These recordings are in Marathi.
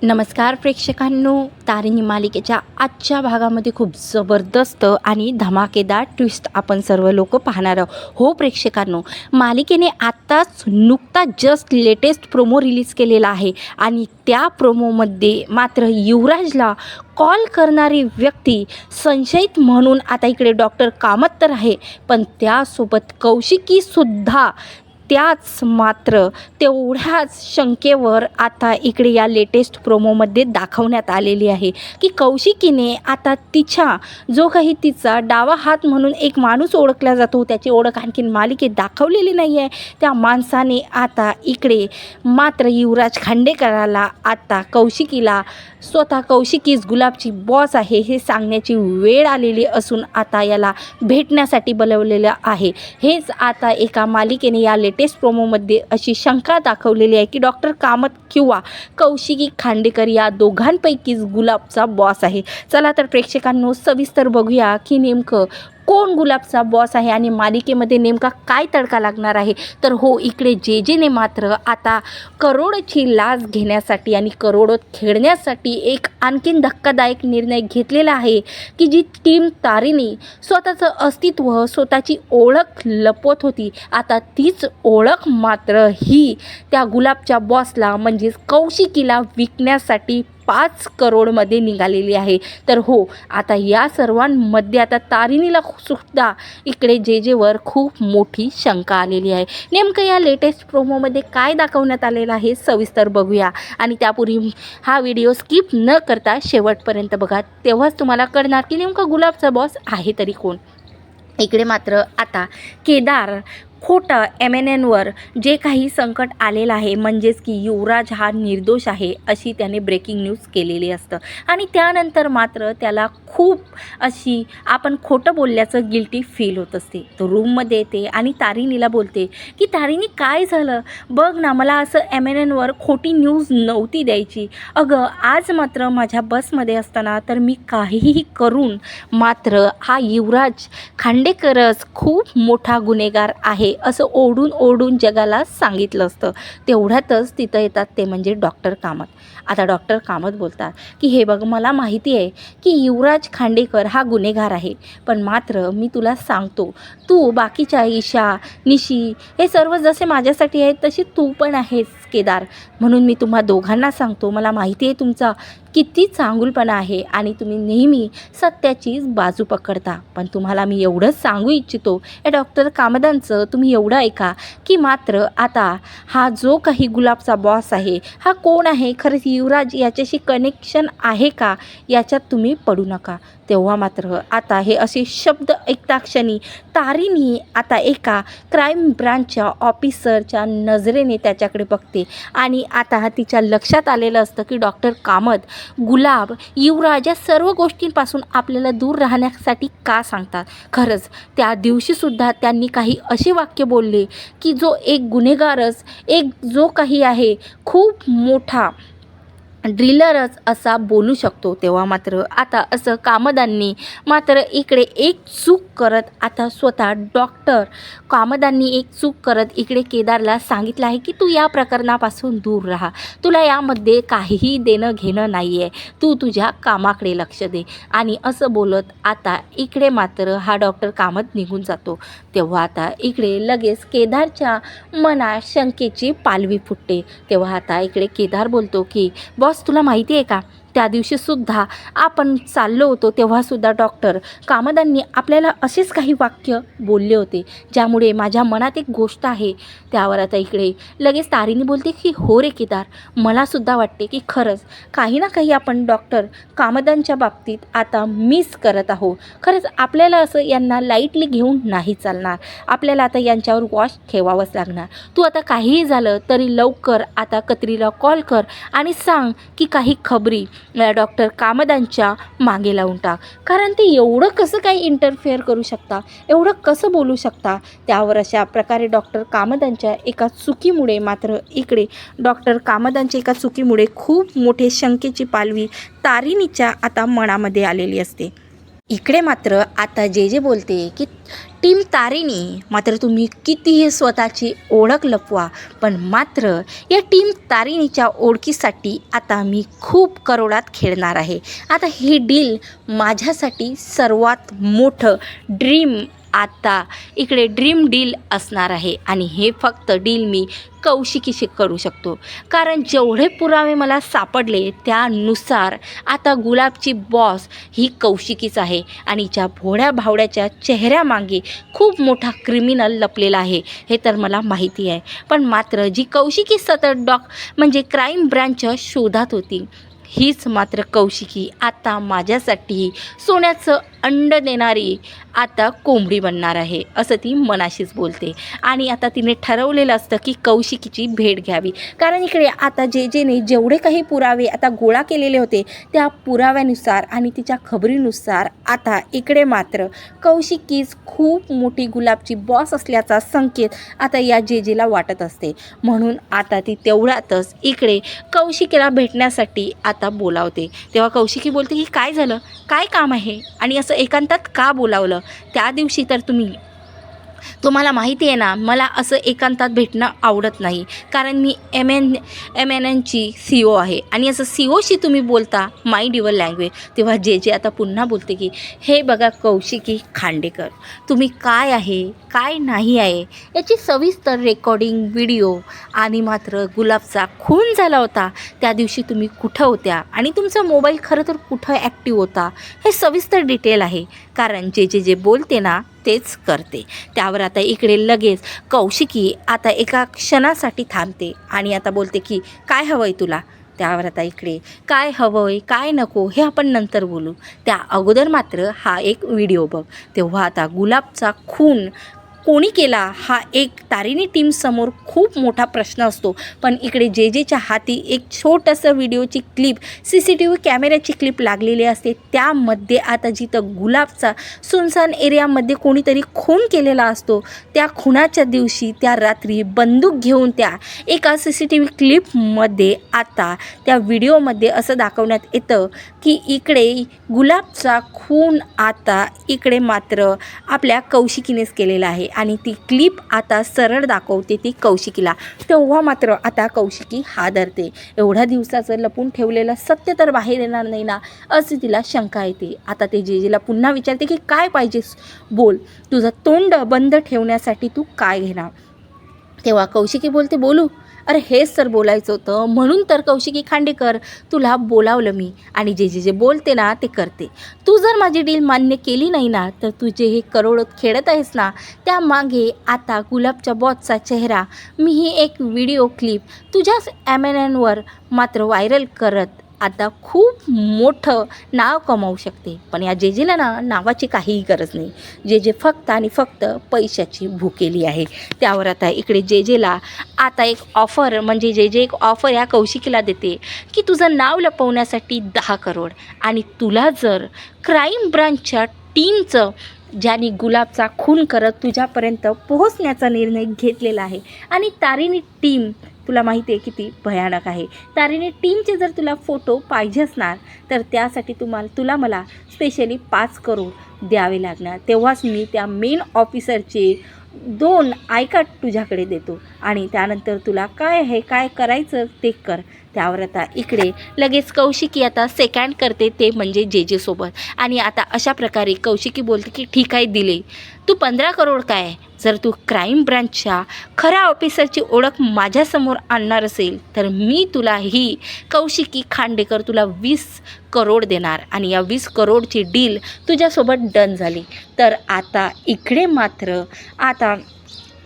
नमस्कार प्रेक्षकांनो, तारिणी मालिकेच्या आजच्या भागामध्ये खूप जबरदस्त आणि धमाकेदार ट्विस्ट आपण सर्व लोक पाहणार आहोत. हो प्रेक्षकांनो, मालिकेने आत्ताच नुकताच जस्ट लेटेस्ट प्रोमो रिलीज केलेला आहे आणि त्या प्रोमोमध्ये मात्र युवराजला कॉल करणारी व्यक्ती संशयित म्हणून आता इकडे डॉक्टर कामत तर आहे, पण त्यासोबत कौशिकीसुद्धा त्याच मात्र तेवढ्याच शंकेवर आता इकडे या लेटेस्ट प्रोमोमध्ये दाखवण्यात आलेली आहे की कौशिकीने आता तिच्या जो काही तिचा डावा हात म्हणून एक माणूस ओळखला जातो, त्याची ओळख आणखीन मालिकेत दाखवलेली नाही आहे. त्या माणसाने आता इकडे मात्र युवराज खांडेकराला आता कौशिकीला स्वतः कौशिकीच गुलाबची बॉस आहे हे सांगण्याची वेळ आलेली असून आता याला भेटण्यासाठी बोलवलेलं आहे. हेच आता एका मालिकेने या लेटेस्ट प्रोमोमध्ये अशी शंका दाखवलेली आहे की डॉक्टर कामत किंवा कौशिकी खांडेकर या दोघांपैकीच गुलाबचा बॉस आहे. चला तर प्रेक्षकांनो, सविस्तर बघूया की नेमकं कोण गुलाबचा बॉस आहे आणि मालिकेमध्ये नेमका काय तडका लागणार आहे. तर हो, इकडे जेने मात्र आता करोडची लाच घेण्यासाठी आणि करोडो खेळण्यासाठी एक आणखीन धक्कादायक निर्णय घेतलेला आहे की जी टीम तारिणी स्वतःचं अस्तित्व, स्वतःची ओळख लपवत होती, आता तीच ओळख मात्र ही त्या गुलाबच्या बॉसला म्हणजेच कौशिकीला विकण्यासाठी 5 करोडमध्ये निघालेली आहे. तर हो, आता या सर्वांमध्ये आता तारिणीला सुद्धा इकडे जेवर खूप मोठी शंका आलेली आहे. नेमकं या लेटेस्ट प्रोमोमध्ये काय दाखवण्यात आलेलं आहे सविस्तर बघूया आणि त्यापूर्वी हा व्हिडिओ स्किप न करता शेवटपर्यंत बघा, तेव्हाच तुम्हाला कळणार की नेमका गुलाबचा बॉस आहे तरी कोण. इकडे मात्र आता केदार खोटं MNNवर जे काही संकट आलेलं आहे म्हणजेच की युवराज हा निर्दोष आहे अशी त्याने ब्रेकिंग न्यूज केलेली असतं आणि त्यानंतर मात्र त्याला खूप अशी आपण खोटं बोलल्याचं गिल्टी फील होत असते. तो रूममध्ये येते आणि तारिणीला बोलते की तारिणी काय झालं बघ ना, मला असं MNNवर खोटी न्यूज नव्हती द्यायची. अगं आज मात्र माझ्या बसमध्ये असताना तर मी काहीही करून मात्र हा युवराज खांडेकरच खूप मोठा गुन्हेगार आहे असं ओढून जगाला सांगितलं असतं. तेवढ्यातच तिथं येतात ते म्हणजे डॉक्टर कामत. आता डॉक्टर कामत बोलतात की हे बघ, मला माहिती आहे की युवराज खांडेकर हा गुन्हेगार आहे, पण मात्र मी तुला सांगतो, तू बाकीच्या ईशा, निशी हे सर्व जसे माझ्यासाठी आहेत तसे तू पण आहेस केदार, म्हणून मी तुम्हा दोघांना सांगतो, मला माहिती आहे तुमचा किती चांगुलपणा आहे आणि तुम्ही नेहमी सत्याचीच बाजू पकडता, पण तुम्हाला मी एवढंच सांगू इच्छितो या डॉक्टर कामदांचं तुम्ही एवढं ऐका की मात्र आता हा जो काही गुलाबचा बॉस आहे हा कोण आहे, खरंच युवराज याच्याशी कनेक्शन आहे का, याच्यात तुम्ही पडू नका. तेव्हा मात्र आता हे असे शब्द ऐकता क्षणी तारिणी आता एका क्राईम ब्रांचच्या ऑफिसरच्या नजरेने त्याच्याकडे बघते आणि आता तिच्या लक्षात आलेलं असतं की डॉक्टर कामत गुलाब, युवराज या सर्व गोष्टींपासून आपल्याला दूर राहण्यासाठी का सांगतात. खरंच त्या दिवशीसुद्धा त्यांनी काही असे वाक्य बोलले की जो एक गुन्हेगारच, एक जो काही आहे खूप मोठा ड्रिलरच असा बोलू शकतो. तेव्हा मात्र आता असं कामदांनी मात्र इकडे एक चूक करत आता स्वतः डॉक्टर कामदांनी एक चूक करत इकडे केदारला सांगितलं आहे की तू या प्रकरणापासून दूर राहा, तुला यामध्ये काहीही देणं घेणं नाही आहे, तू तुझ्या कामाकडे लक्ष दे. आणि असं बोलत आता इकडे मात्र हा डॉक्टर कामत निघून जातो. तेव्हा आता इकडे लगेच केदारच्या मनात शंकेची पालवी फुटते. तेव्हा आता इकडे केदार बोलतो की बॉस, तुला माहिती आहे का, त्या दिवशीसुद्धा आपण चाललो होतो तेव्हासुद्धा डॉक्टर कामदांनी आपल्याला असेच काही वाक्य बोलले होते, ज्यामुळे माझ्या मनात एक गोष्ट आहे. त्यावर आता इकडे लगेच तारिणी बोलते की हो रे केदार, मलासुद्धा वाटते की खरंच काही ना काही आपण डॉक्टर कामदांच्या बाबतीत आता मिस करत आहोत. खरंच आपल्याला असं यांना लाईटली घेऊन नाही चालणार, आपल्याला आता यांच्यावर वॉच ठेवावंच लागणार. तू आता काहीही झालं तरी लवकर आता कत्रीला कॉल कर आणि सांग की काही खबरी डॉक्टर कामदांच्या मागे लावून टाक, कारण ते एवढं कसं काही इंटरफेअर करू शकता, एवढं कसं बोलू शकता. त्यावर अशा प्रकारे डॉक्टर कामदांच्या एका चुकीमुळे मात्र इकडे डॉक्टर कामदांच्या एका चुकीमुळे खूप मोठे शंकेची पालवी तारिणीच्या आता मनामध्ये आलेली असते. इकडे मात्र आता जे बोलते की टीम तारेनी मात्र तुम्ही कितीही स्वतःची ओळख लपवा, पण मात्र या टीम तारिणीच्या ओळखीसाठी आता मी खूप करोडात खेळणार आहे. आता ही डील माझ्यासाठी सर्वात मोठं ड्रीम, आता इकडे ड्रीम डील असणार आहे आणि हे फक्त डील मी कौशिकीशी करू शकतो. कारण जेवढे पुरावे मला सापडले त्यानुसार आता गुलाबची बॉस ही कौशिकीच आहे आणि ज्या भोळ्या भावड्याच्या चेहऱ्यामागे खूप मोठा क्रिमिनल लपलेला आहे हे तर मला माहिती आहे. पण मात्र जी कौशिकी सतत म्हणजे क्राईम ब्रँचच्या शोधात होती, हीच मात्र कौशिकी आता माझ्यासाठी सोन्याचं अंड देणारी आता कोंबडी बनणार आहे, असं ती मनाशीच बोलते. आणि आता तिने ठरवलेलं असतं की कौशिकीची भेट घ्यावी. कारण इकडे आता जेने जेवढे काही पुरावे आता गोळा केलेले होते त्या पुराव्यानुसार आणि तिच्या खबरीनुसार आता इकडे मात्र कौशिकीच खूप मोठी गुलाबची बॉस असल्याचा संकेत आता या जेला वाटत असते. म्हणून आता ती तेवढ्यातच इकडे कौशिकीला भेटण्यासाठी आता बोलावते. तेव्हा कौशिकी बोलते की काय झालं, काय काम आहे आणि असं एकांतात का बोलावलं? त्या दिवशी तर तुम्हाला माहिती आहे ना, मला असं एकांतात भेटणं आवडत नाही, कारण मी MNNची CEO आहे आणि असं CEOशी तुम्ही बोलता माइंड युअर लँग्वेज. तेव्हा जे आता पुन्हा बोलते की हे बघा कौशिकी खांडेकर, तुम्ही काय आहे काय नाही आहे याची सविस्तर रेकॉर्डिंग व्हिडिओ आणि मात्र गुलाबचा खून झाला होता त्या दिवशी तुम्ही कुठं होत्या आणि तुमचा मोबाईल खरं तर कुठं ॲक्टिव्ह होता हे सविस्तर डिटेल आहे. कारण जे बोलते ना तेच करते. त्यावर आता इकडे लगेच कौशिकी आता एका क्षणासाठी थांबते आणि आता बोलते की काय हवं आहे तुला? त्यावर आता इकडे काय हवं आहे काय नको हे आपण नंतर बोलू, त्या अगोदर मात्र हा एक व्हिडिओ बघ. तेव्हा आता गुलाबचा खून कोणी केला हा एक तारिणी टीमसमोर खूप मोठा प्रश्न असतो. पण इकडे जेच्या हाती एक छोटंसं व्हिडिओची क्लिप, CCTV कॅमेऱ्याची क्लिप लागलेली असते. त्यामध्ये आता जिथं गुलाबचा सुनसान एरियामध्ये कोणीतरी खून केलेला असतो, त्या खुनाच्या दिवशी त्या रात्री बंदूक घेऊन त्या एका CCTV क्लिपमध्ये आता त्या व्हिडिओमध्ये असं दाखवण्यात येतं की इकडे गुलाबचा खून आता इकडे मात्र आपल्या कौशिकीनेच केलेला आहे आणि ती क्लिप आता सरळ दाखवते ती कौशिकीला. तेव्हा मात्र आता कौशिकी हादरते. एवढ्या दिवसाचं लपून ठेवलेलं सत्य तर बाहेर येणार नाही ना, अशी तिला शंका येते. आता ते जेला पुन्हा विचारते की काय पाहिजेस बोल, तुझं तोंड बंद ठेवण्यासाठी तू काय घेणार? तेव्हा कौशिकी बोलते बोलू, अरे हेच तर बोलायचं होतं, म्हणून तर कौशिकी खांडेकर तुला बोलावलं मी आणि जे बोलते ना ते करते. तू जर माझी डील मान्य केली नाही ना तर तुझे हे करोड खेळत आहेस ना, त्यामागे आता गुलाबच्या बॉसचा चेहरा मी ही एक व्हिडिओ क्लिप तुझ्याच MNNवर मात्र व्हायरल करत आता खूप मोठं नाव कमावू शकते. पण या जेला ना नावाची काहीही गरज नाही. जे फक्त आणि फक्त पैशाची भुकेली आहे. त्यावर आता इकडे जेला आता एक ऑफर म्हणजे जे एक ऑफर या कौशिकीला देते की तुझं नाव लपवण्यासाठी 10 करोड आणि तुला जर क्राईम ब्रांचच्या टीमचं ज्याने गुलाबचा खून करत तुझ्यापर्यंत पोहोचण्याचा निर्णय घेतलेला आहे आणि तारिणी टीम तुला माहिती आहे किती भयानक आहे. तारिणी टीमचे जर तुला फोटो पाहिजे असणार तर त्यासाठी तुला मला स्पेशली 5 करोड द्यावे लागणार. तेव्हाच मी त्या मेन ऑफिसरचे 2 आय कार्ड तुझ्याकडे देतो आणि त्यानंतर तुला काय आहे काय करायचं ते कर. त्यावर आता इकडे लगेच कौशिकी आता सेकंड करते, ते म्हणजे जेसोबत. आणि आता अशा प्रकारे कौशिकी बोलते की ठीक आहे दिले, तू 15 करोड काय, जर तू क्राईम ब्रांचच्या खऱ्या ऑफिसरची ओळख माझ्यासमोर आणणार असेल तर मी तुला ही कौशिकी खांडेकर तुला 20 करोड देणार आणि या 20 करोडची डील तुझ्यासोबत डन झाली. तर आता इकडे मात्र आता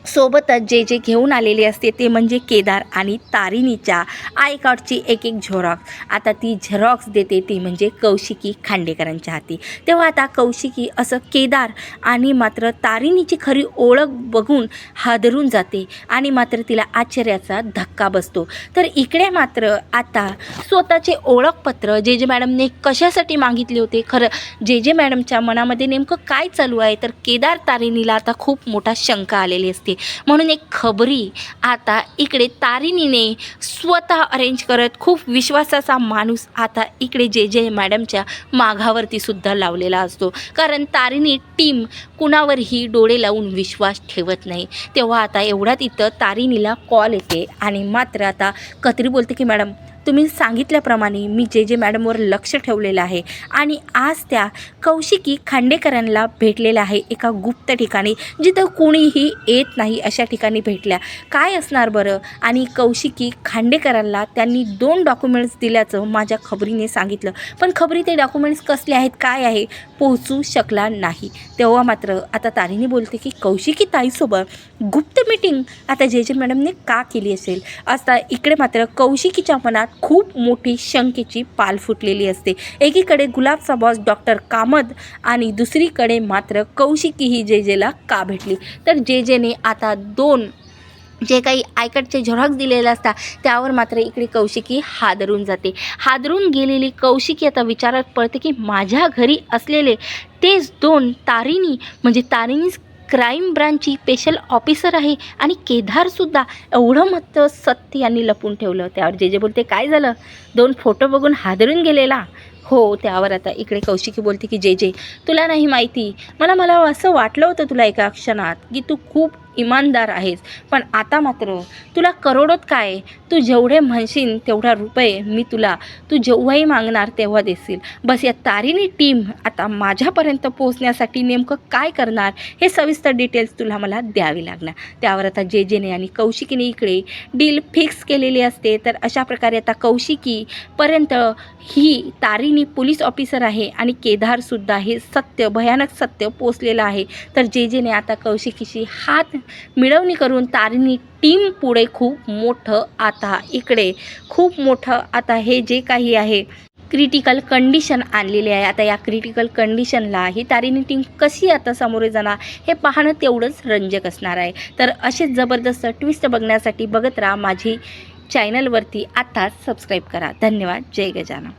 सोबतच जे घेऊन आलेले असते ते म्हणजे केदार आणि तारिणीच्या आय कार्डची एक झेरॉक्स. आता ती झेरॉक्स देते ती म्हणजे कौशिकी खांडेकरांच्या हाती. तेव्हा आता कौशिकी असं केदार आणि मात्र तारिणीची खरी ओळख बघून हादरून जाते आणि मात्र तिला आश्चर्याचा धक्का बसतो. तर इकडे मात्र आता स्वतःचे ओळखपत्र जे मॅडमने कशासाठी मागितले होते, खरं जे मॅडमच्या मनामध्ये नेमकं काय चालू आहे, तर केदार तारिणीला आता खूप मोठा शंका आलेली असते. म्हणून एक खबरी आता इकडे तारिणीने स्वतः अरेंज करत खूप विश्वासाचा माणूस आता इकडे जे जे मॅडमच्या मागावरती सुद्धा लावलेला असतो, कारण तारिणी टीम कुणावरही डोळे लावून विश्वास ठेवत नाही. तेव्हा आता एवढ्यात इथं तारिणीला कॉल येते आणि मात्र आता कत्री बोलते की मॅडम तुम्ही सांगितल्याप्रमाणे मी जे जे मॅडमवर लक्ष ठेवलेलं आहे आणि आज त्या कौशिकी खांडेकरांना भेटलेलं आहे एका गुप्त ठिकाणी, जिथं कुणीही येत नाही अशा ठिकाणी भेटल्या. काय असणार बरं? आणि कौशिकी खांडेकरांना त्यांनी 2 डॉक्युमेंट्स दिल्याचं माझ्या खबरीने सांगितलं, पण खबरी ते डॉक्युमेंट्स कसले आहेत काय आहे पोहोचू शकला नाही. तेव्हा मात्र आता तारिणी बोलते की कौशिकी ताईसोबत गुप्त मीटिंग आता जे जे मॅडमने का केली असेल. आता इकडे मात्र कौशिकीच्या मनात खूप मोठी शंकेची पाल फुटलेली असते. एकीकडे गुलाबचा बॉस डॉक्टर कामत आणि दुसरीकडे मात्र कौशिकी ही जे जेला का भेटली. तर जे जेने आता 2 जे काही आयकटचे झेरॉक्स दिलेले असतात त्यावर मात्र इकडे कौशिकी हादरून जाते. हादरून गेलेली कौशिकी आता विचारात पडते की माझ्या घरी असलेले तेच 2 तारिणी म्हणजे तारिणी क्राईम ब्रांचची स्पेशल ऑफिसर आहे आणि केदारसुद्धा एवढं मत सत्य यांनी लपून ठेवलं. त्यावर जे जे बोलते काय झालं 2 फोटो बघून हादरून गेलेला. हो, त्यावर आता इकडे कौशिकी बोलते की जे जे तुला नाही माहिती, मला असं वाटलं होतं तुला एका क्षणात की तू खूप इमानदार आहेस, पण आता मात्र तुला करोडोत काय, तू जेवढे म्हणशील तेवढा रुपये मी तुला तू जेव्हाही मागणार तेव्हा देशील. बस या तारिणी टीम आता माझ्यापर्यंत पोहोचण्यासाठी नेमकं काय करणार हे सविस्तर डिटेल्स तुला मला द्यावी लागणार. त्यावर आता जे जेने आणि कौशिकीने इकडे डील फिक्स केलेली असते. तर अशा प्रकारे आता कौशिकीपर्यंत ही तारिणी पोलीस ऑफिसर आहे आणि केदारसुद्धा हे सत्य भयानक सत्य पोचलेलं आहे. तर जे जेने आता कौशिकीशी हात मिळवणी करून तारिणी टीम पुढे खूप मोठं आता हे जे काही आहे क्रिटिकल कंडिशन आणलेली आहे. आता या क्रिटिकल कंडिशनला ही तारिणी टीम कशी आता सामोरे जाणार हे पाहणं तेवढंच रंजक असणार आहे. तर असेच जबरदस्त ट्विस्ट बघण्यासाठी बघत राहा माझी चॅनलवरती. आताच सबस्क्राईब करा. धन्यवाद. जय गजानन.